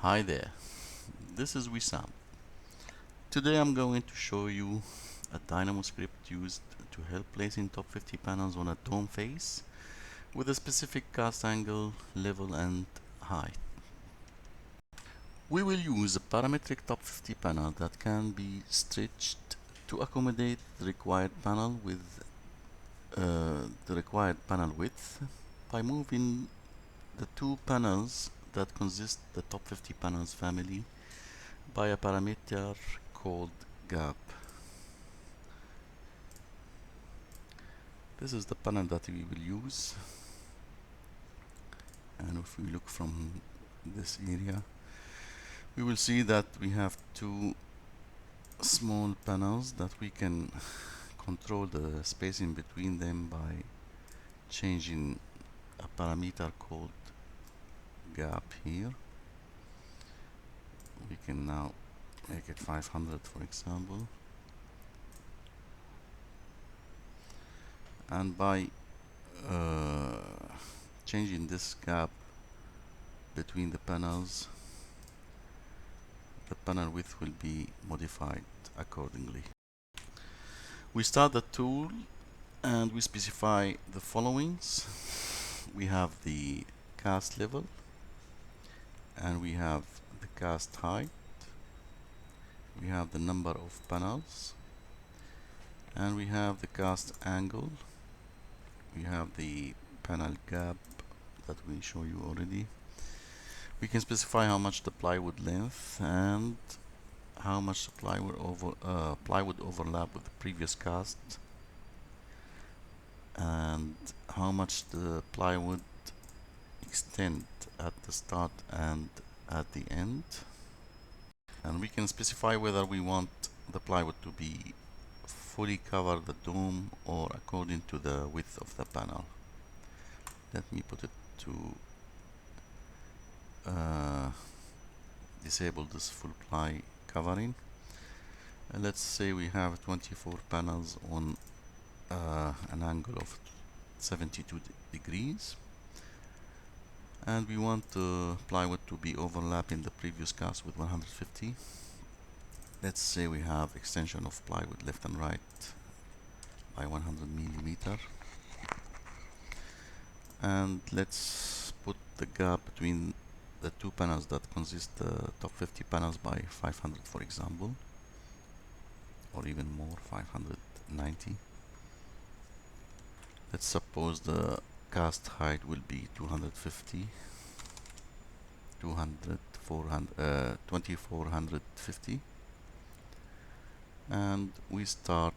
Hi there, this is Wissam. Today I'm going to show you a Dynamo script used to help placing top 50 panels on a dome face with a specific cast angle, level and height. We will use a parametric top 50 panel that can be stretched to accommodate the required panel width by moving the two panels that consist the top 50 panels family by a parameter called gap. This is the panel that we will use, and if we look from this area we will see that we have two small panels that we can control the spacing between them by changing a parameter called gap here. We can now make it 500 for example, and by changing this gap between the panels, the panel width will be modified accordingly. We start the tool and we specify the followings. We have the cast level, and we have the cast height, we have the number of panels, and we have the cast angle, we have the panel gap that we show you already. We can specify how much the plywood length and how much the plywood overlap with the previous cast, and how much the plywood extend at the start and at the end. And we can specify whether we want the plywood to be fully cover the dome or according to the width of the panel. Let me put it to disable this full ply covering. And let's say we have 24 panels on an angle of 72 degrees, and we want the plywood to be overlapping the previous cast with 150. Let's say we have extension of plywood left and right by 100 millimeter, and let's put the gap between the two panels that consist the top 50 panels by 500 for example, or even more, 590. Let's suppose the cast height will be 250, 2450, and we start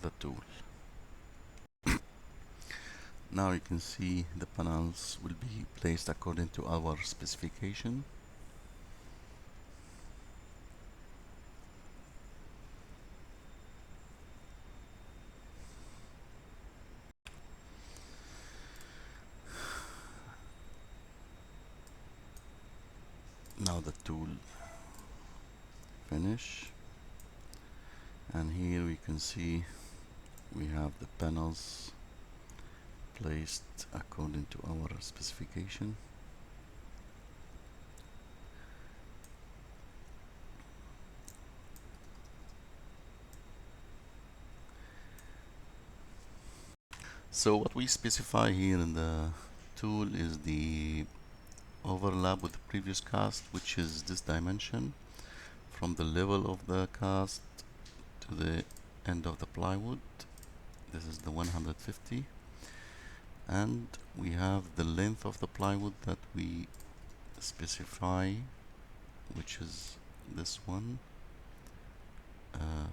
the tool. Now you can see the panels will be placed according to our specification. Now the tool finish, and here we can see we have the panels placed according to our specification. So what we specify here in the tool is the overlap with the previous cast, which is this dimension from the level of the cast to the end of the plywood. This is the 150, and we have the length of the plywood that we specify, which is this one,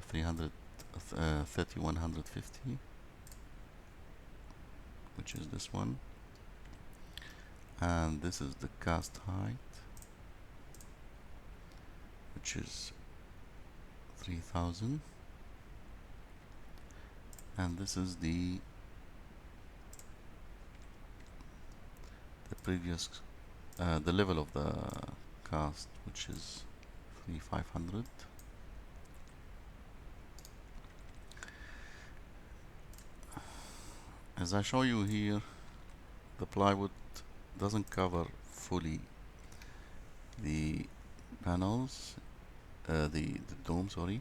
3150, which is this one, and this is the cast height, which is 3000, and this is the previous the level of the cast, which is 3500. As I show you here, the plywood doesn't cover fully the panels, the dome, sorry,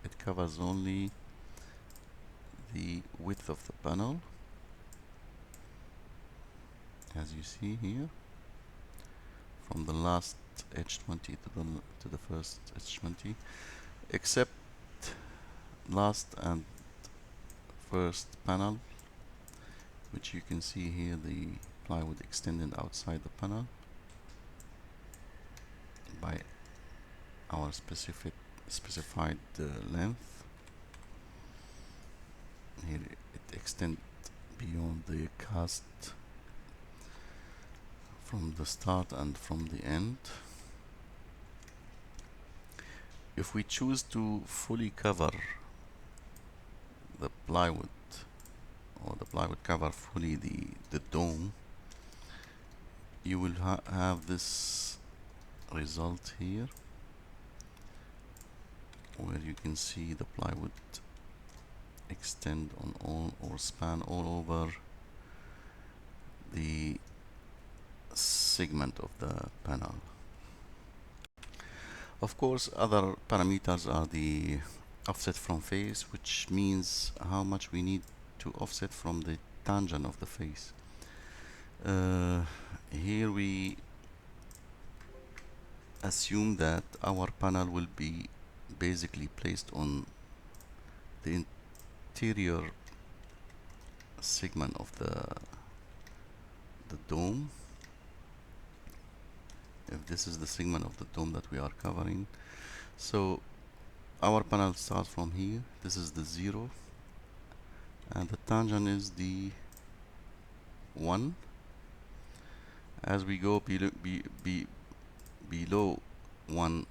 it covers only the width of the panel, as you see here, from the last H20 to the first H20, except last and first panel, which you can see here, the plywood extended outside the panel by our specified length. Here it extends beyond the cast from the start and from the end. If we choose to fully cover the plywood, or the plywood cover fully the dome, you will have this result here, where you can see the plywood extend on all, or span all over the segment of the panel. Of course, other parameters are the offset from face, which means how much we need to offset from the tangent of the face. Here we assume that our panel will be basically placed on the interior segment of the dome. If this is the segment of the dome that we are covering, so our panel starts from here. This is the 0, and the tangent is the 1. As we go below 1,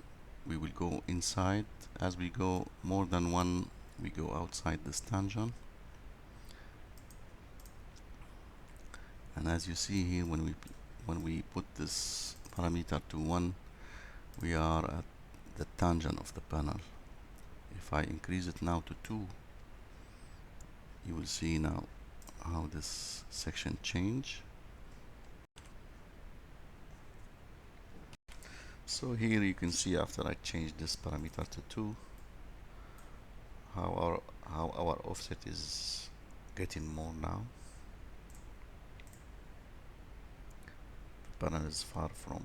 we will go inside. As we go more than 1, we go outside this tangent. And as you see here, when we put this parameter to 1, we are at the tangent of the panel. If I increase it now to 2, you will see now how this section change. So here you can see, after I change this parameter to 2, how our offset is getting more now. The panel is far from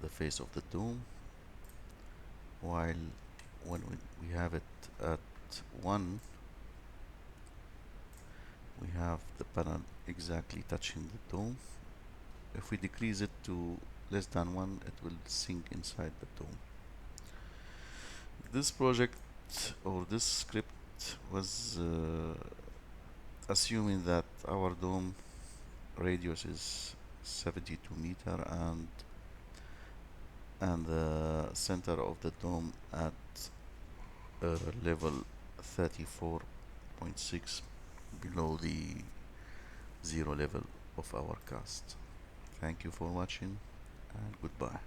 the face of the dome, while when we have it at 1, we have the panel exactly touching the dome. If we decrease it to less than 1, it will sink inside the dome. This project, or this script, was assuming that our dome radius is 72 meter, and the center of the dome at level 34.6, below the 0 level of our cast. Thank you for watching, and goodbye.